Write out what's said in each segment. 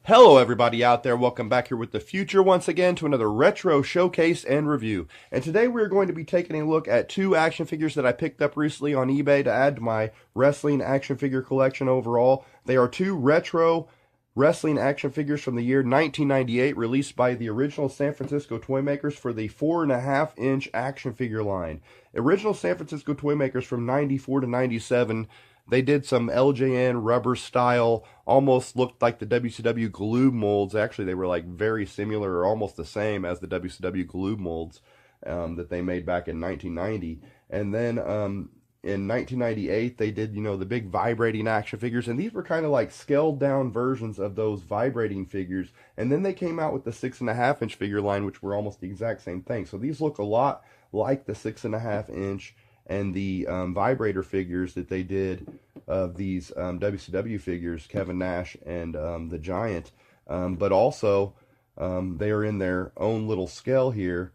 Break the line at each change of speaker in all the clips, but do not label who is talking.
Hello everybody out there, welcome back here with the future once again to another retro showcase and review. And today we're going to be taking a look at two action figures that I picked up recently on eBay to add to my wrestling action figure collection overall. They are two retro wrestling action figures from the year 1998 released by the original San Francisco toy makers for the 4.5-inch action figure line. Original San Francisco toy makers from 94 to 97. They did some LJN rubber style, almost looked like the WCW glue molds. Actually, they were like very similar or almost the same as the WCW glue molds that they made back in 1990. And then in 1998, they did, the big vibrating action figures. And these were kind of like scaled down versions of those vibrating figures. And then they came out with the 6.5-inch figure line, which were almost the exact same thing. So these look a lot like the 6.5-inch and the vibrator figures that they did of these WCW figures, Kevin Nash and the Giant, but also they are in their own little scale here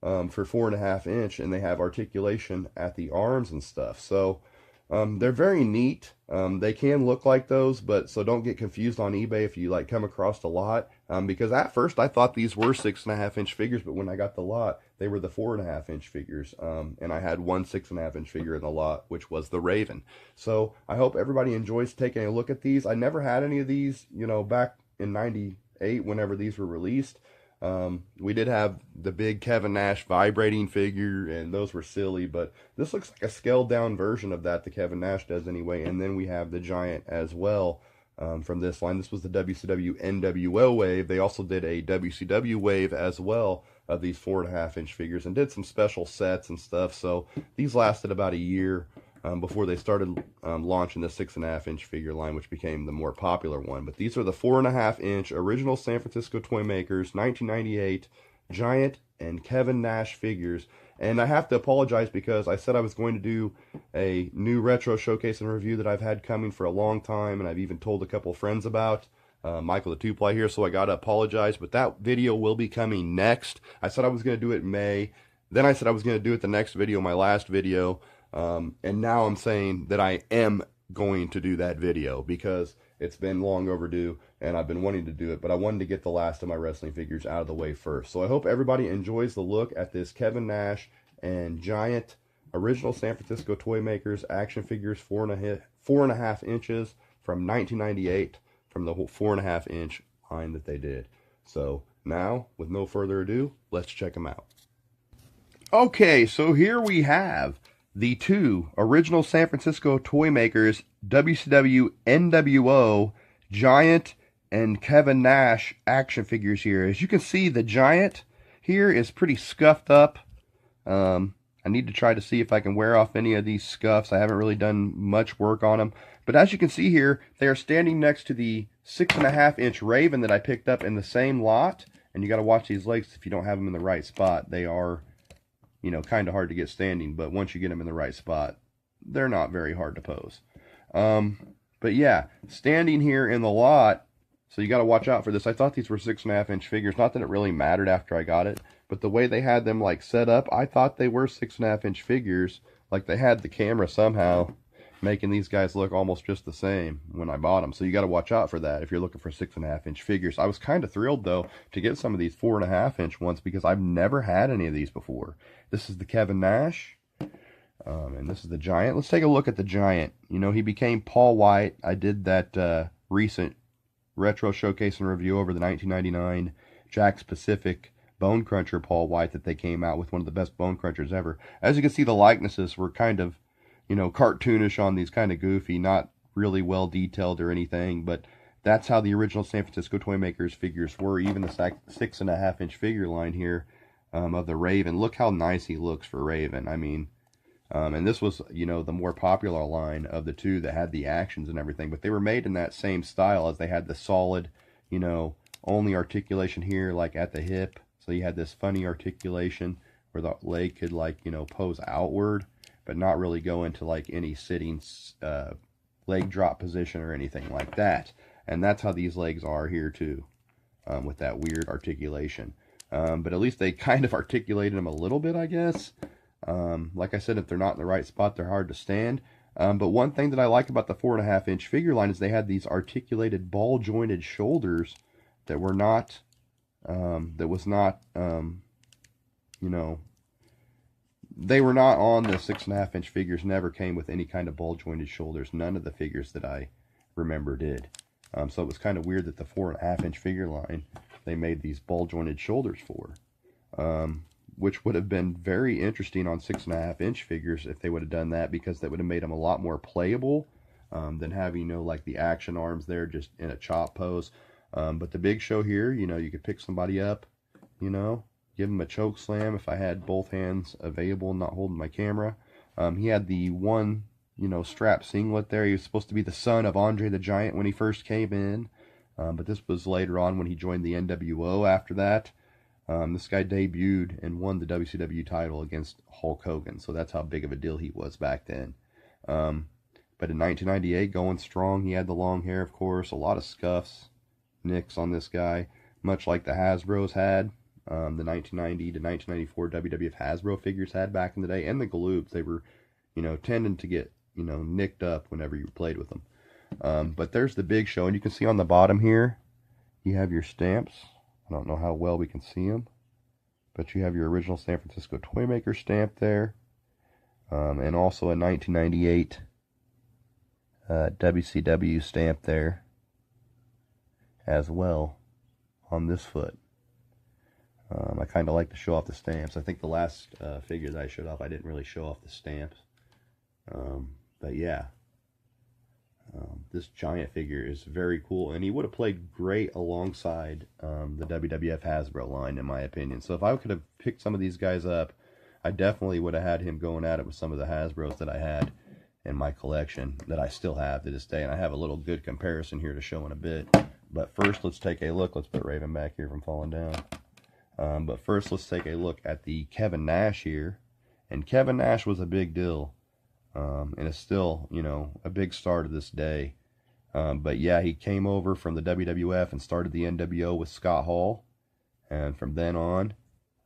for 4.5-inch, and they have articulation at the arms and stuff. So they're very neat. They can look like those, but so don't get confused on eBay if you like come across a lot, because at first I thought these were 6.5-inch figures, but when I got the lot, they were the 4.5-inch figures, and I had one 6.5-inch figure in the lot, which was the Raven. So I hope everybody enjoys taking a look at these. I never had any of these, back in 98 whenever these were released. We did have the big Kevin Nash vibrating figure, and those were silly, but this looks like a scaled down version of that Kevin Nash does anyway. And then we have the Giant as well from this line. This was the WCW NWO wave. They also did a WCW wave as well of these 4.5-inch figures and did some special sets and stuff. So these lasted about a year before they started launching the 6.5-inch figure line, which became the more popular one. But these are the 4.5-inch original San Francisco toy makers 1998 Giant and Kevin Nash figures. And I have to apologize because I said I was going to do a new retro showcase and review that I've had coming for a long time, and I've even told a couple friends about. Michael the Two-Ply here, so I gotta apologize, but that video will be coming next. I said I was going to do it in May, then I said I was going to do it the next video, my last video, and now I'm saying that I am going to do that video because it's been long overdue and I've been wanting to do it, but I wanted to get the last of my wrestling figures out of the way first. So I hope everybody enjoys the look at this Kevin Nash and Giant original San Francisco toy makers action figures, 4.5 inches from 1998 from the whole 4.5-inch line that they did. So now, with no further ado, let's check them out. Okay, so here we have the two original San Francisco toy makers, WCW NWO Giant and Kevin Nash action figures here. As you can see, the Giant here is pretty scuffed up. I need to try to see if I can wear off any of these scuffs. I haven't really done much work on them. But as you can see here, they are standing next to the 6.5-inch Raven that I picked up in the same lot. And you got to watch these legs if you don't have them in the right spot. They are, kind of hard to get standing. But once you get them in the right spot, they're not very hard to pose. But yeah, standing here in the lot, so you got to watch out for this. I thought these were 6.5-inch figures. Not that it really mattered after I got it. But the way they had them like set up, I thought they were 6.5-inch figures. Like they had the camera somehow making these guys look almost just the same when I bought them. So you got to watch out for that if you're looking for 6.5-inch figures. I was kind of thrilled though to get some of these 4.5-inch ones because I've never had any of these before. This is the Kevin Nash. And this is the Giant. Let's take a look at the Giant. He became Paul White. I did that recent retro showcase and review over the 1999 Jakks Pacific Bone Cruncher Paul White that they came out with, one of the best bone crunchers ever. As you can see, the likenesses were kind of, cartoonish on these, kind of goofy, not really well detailed or anything, but that's how the original San Francisco toy makers figures were. Even the 6.5-inch figure line here of the Raven. Look how nice he looks for Raven. I mean, and this was, the more popular line of the two that had the actions and everything, but they were made in that same style as they had the solid, only articulation here, like at the hip. So you had this funny articulation where the leg could pose outward, but not really go into like any sitting leg drop position or anything like that. And that's how these legs are here too, with that weird articulation. But at least they kind of articulated them a little bit, I guess. Like I said, if they're not in the right spot, they're hard to stand. But one thing that I like about the 4.5-inch figure line is they had these articulated ball jointed shoulders that were not, that was not, you know, they were not on the 6.5 inch figures, never came with any kind of ball jointed shoulders. None of the figures that I remember did. So it was kind of weird that the 4.5 inch figure line, they made these ball jointed shoulders for, which would have been very interesting on 6.5 inch figures if they would have done that, because that would have made them a lot more playable than having, you know, like the action arms there just in a chop pose. But the Big Show here, you know, you could pick somebody up, you know, give him a choke slam if I had both hands available, not holding my camera. He had the one, you know, strap singlet there. He was supposed to be the son of Andre the Giant when he first came in. But this was later on when he joined the NWO after that. This guy debuted and won the WCW title against Hulk Hogan. So that's how big of a deal he was back then. But in 1998, going strong. He had the long hair, of course. A lot of scuffs, nicks on this guy, much like the Hasbros had. The 1990 to 1994 WWF Hasbro figures had back in the day. And the Galoobs, they were, you know, tending to get, you know, nicked up whenever you played with them. But there's the Big Show. And you can see on the bottom here, you have your stamps. I don't know how well we can see them, but you have your original San Francisco Toymaker stamp there. And also a 1998 WCW stamp there as well on this foot. I kind of like to show off the stamps. I think the last figure that I showed off, I didn't really show off the stamps. But yeah, this giant figure is very cool, and he would have played great alongside the WWF Hasbro line, in my opinion. So if I could have picked some of these guys up, I definitely would have had him going at it with some of the Hasbros that I had in my collection, that I still have to this day. And I have a little good comparison here to show in a bit. But first, let's take a look. Let's put Raven back here from falling down. But first, let's take a look at the Kevin Nash here. And Kevin Nash was a big deal. And is still, you know, a big star to this day. But yeah, he came over from the WWF and started the NWO with Scott Hall. And from then on,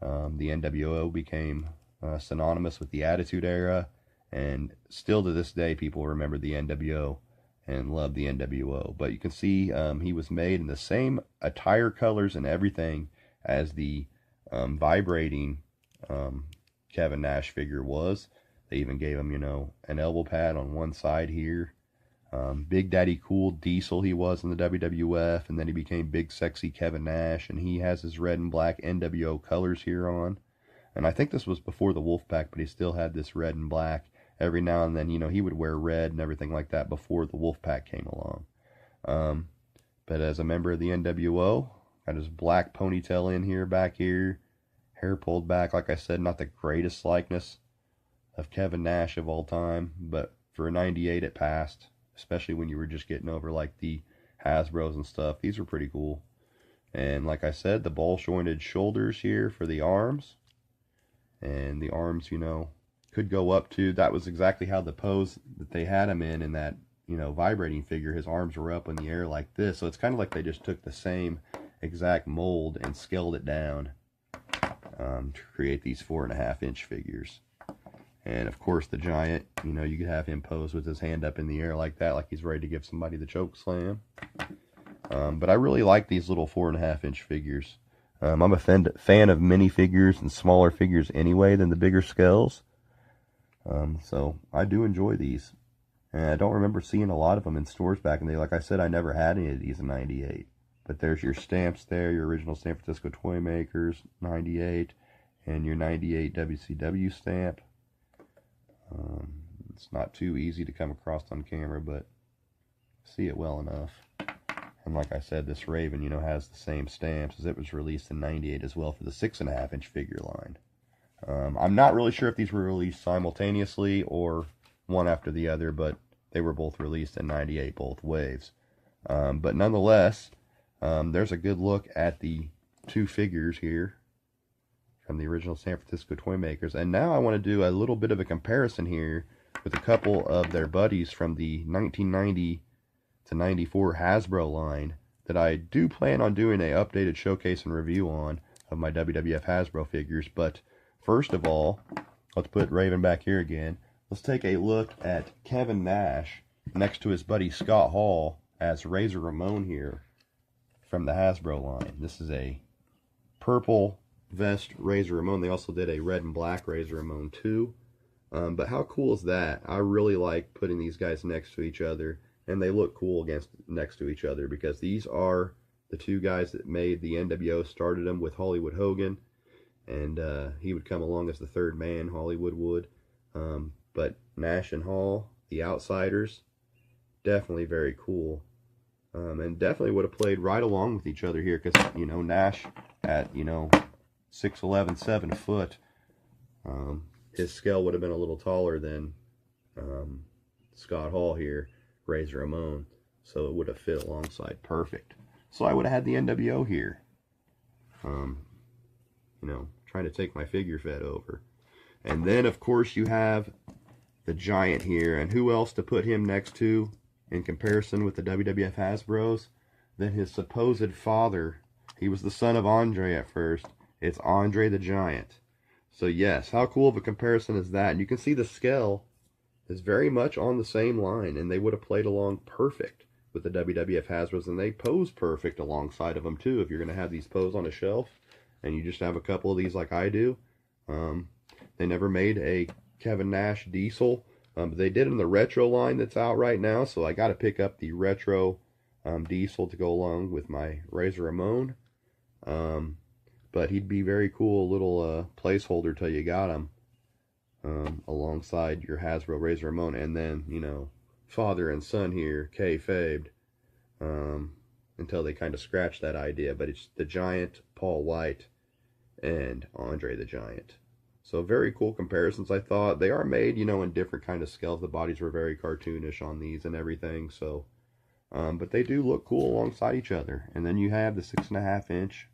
the NWO became synonymous with the Attitude Era. And still to this day, people remember the NWO and love the NWO. But you can see he was made in the same attire colors and everything as the vibrating Kevin Nash figure was. They even gave him, you know, an elbow pad on one side here. Big Daddy Cool Diesel he was in the WWF, and then he became Big Sexy Kevin Nash, and he has his red and black NWO colors here on. And I think this was before the Wolfpack, but he still had this red and black. Every now and then, you know, he would wear red and everything like that before the Wolfpack came along. But as a member of the NWO, got his black ponytail in here, back here, hair pulled back. Like I said, not the greatest likeness of Kevin Nash of all time, but for a 98 it passed, especially when you were just getting over like the Hasbros and stuff. These were pretty cool. And like I said, the ball jointed shoulders here for the arms, and the arms, you know, could go up to, that was exactly how the pose that they had him in that, you know, vibrating figure. His arms were up in the air like this. So it's kind of like they just took the same exact mold and scaled it down to create these 4.5 inch figures. And of course the Giant, you know, you could have him pose with his hand up in the air like that, like he's ready to give somebody the choke slam. But I really like these little 4.5 inch figures. I'm a fan of mini figures and smaller figures anyway than the bigger scales. So I do enjoy these. And I don't remember seeing a lot of them in stores back in the day. Like I said, I never had any of these in 98. But there's your stamps there, your original San Francisco Toymakers, 98, and your 98 WCW stamp. It's not too easy to come across on camera, but see it well enough. And like I said, this Raven, you know, has the same stamps as it was released in 98 as well for the 6.5 inch figure line. I'm not really sure if these were released simultaneously or one after the other, but they were both released in 98 both waves. But nonetheless, there's a good look at the two figures here from the original San Francisco Toymakers. And now I want to do a little bit of a comparison here with a couple of their buddies from the 1990 to 94 Hasbro line that I do plan on doing an updated showcase and review on of my WWF Hasbro figures. But first of all, let's put Raven back here again. Let's take a look at Kevin Nash next to his buddy Scott Hall as Razor Ramon here from the Hasbro line. This is a purple vest Razor Ramon. They also did a red and black Razor Ramon too. But how cool is that? I really like putting these guys next to each other, and they look cool next to each other, because these are the two guys that made the NWO, started them with Hollywood Hogan, and he would come along as the third man, Hollywood would. But Nash and Hall, the outsiders, definitely very cool. And definitely would have played right along with each other here, because, you know, Nash at, you know, 6'11", 7 foot, his scale would have been a little taller than Scott Hall here, Razor Ramon, so it would have fit alongside perfect. So I would have had the NWO here, you know, trying to take my figure fed over. And then, of course, you have the Giant here, and who else to put him next to in comparison with the WWF Hasbros than his supposed father. He was the son of Andre at first. It's Andre the Giant. So yes, how cool of a comparison is that? And you can see the scale is very much on the same line, and they would have played along perfect with the WWF Hasbros, and they pose perfect alongside of them too. If you're going to have these pose on a shelf, and you just have a couple of these like I do. They never made a Kevin Nash Diesel, but they did in the retro line that's out right now, so I got to pick up the retro Diesel to go along with my Razor Ramon. But he'd be very cool little placeholder till you got him, alongside your Hasbro Razor Ramon. And then, you know, father and son here, kayfabed, until they kind of scratch that idea. But it's the Giant, Paul White, and Andre the Giant. So very cool comparisons, I thought. They are made, you know, in different kind of scales. The bodies were very cartoonish on these and everything. So, but they do look cool alongside each other. And then you have the 6.5 inch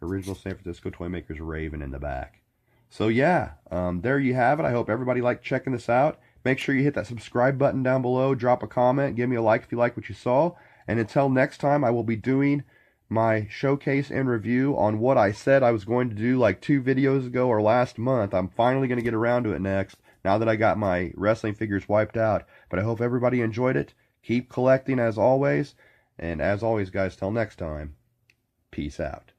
original San Francisco Toy Makers Raven in the back. So yeah, there you have it. I hope everybody liked checking this out. Make sure you hit that subscribe button down below. Drop a comment. Give me a like if you like what you saw. And until next time, I will be doing my showcase and review on what I said I was going to do like 2 videos ago or last month. I'm finally going to get around to it next, now that I got my wrestling figures wiped out. But I hope everybody enjoyed it. Keep collecting as always. And as always, guys, till next time, peace out.